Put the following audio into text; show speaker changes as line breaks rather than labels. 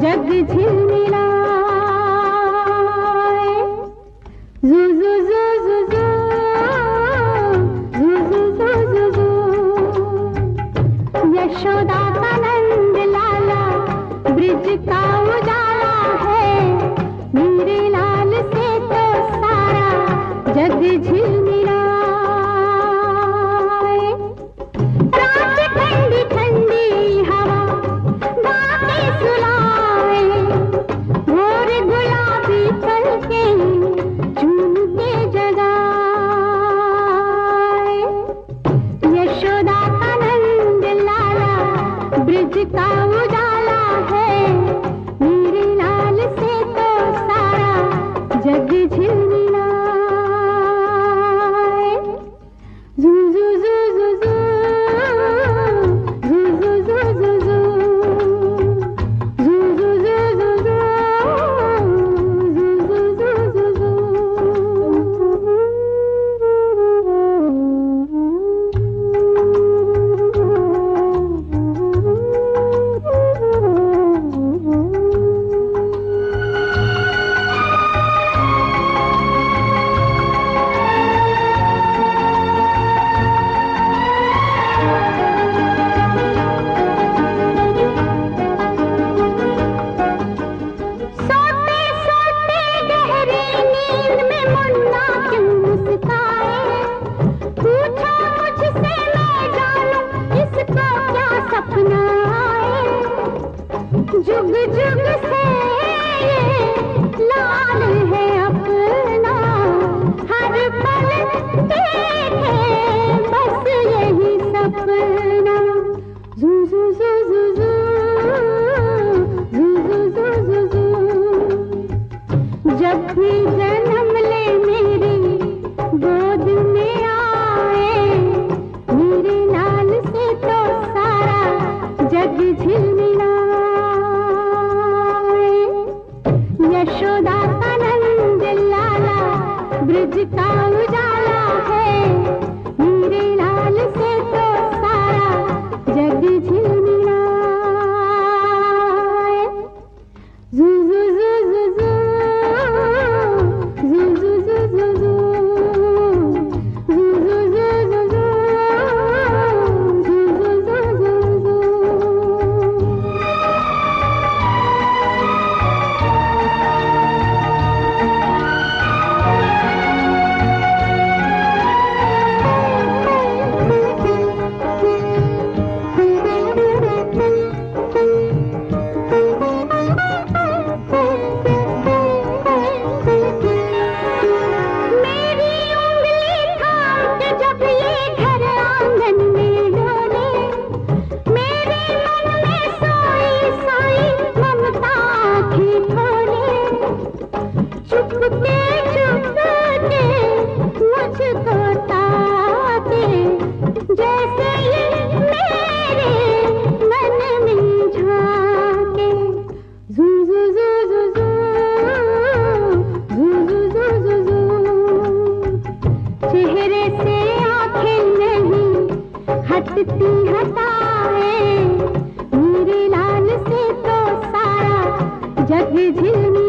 जग झिलमिलाए। जू जू जू जू जू जू जू जू जू जू। यशोदा का नंद लाला ब्रिज का उजाला है, मेरे लाल से तो सारा जग झिलमिलाए। रात ठंडी ठंडी हवा गाके सुलाए, भोर गुलाबी पलके चूम के जगाए। यशोदा का नंद लाला ब्रिज का उजाला है, मेरे लाल से तो सारा जग झिलमिलाए। जू जू जू जू जू जू जू जू जू जू जू जू जू जू जू जू जू जू। सोते सोते गहरी नींद में मुन्ना क्यों मुस्काए, पूछा मुझसे मैं जानूं इसको क्या सपना आए। जुग जुग से ये लाल है अपना, हर पल देखे बस यही सपना। जू जू जू जू जू जू जू जू जू जू। जब भी जन्म ले मेरी गोद में आए, मेरे लाल से तो सारा जग झिलमिलाए। यशोदा का नंद लाला ब्रिज का उजाला है, मेरे लाल से तो सारा जग झिलमिलाए। जू जू जू जू जू जू जू जू जू जू जू जू जू जू जू जू जू जू जू। मेरी उंगली थाम के जब ये घर आंगन में डोले, मेरे मन में सोई सोई ममता आँखें खोले। चुपके चुपके मुझको ताके, जैसे ये मेरे मन में झांके। जू जू जू जू जू जू जू जू जू जू। चेहरे से आंखें नहीं हटती हटाए, मेरे लाल से तो सारा जग झिलमिलाए।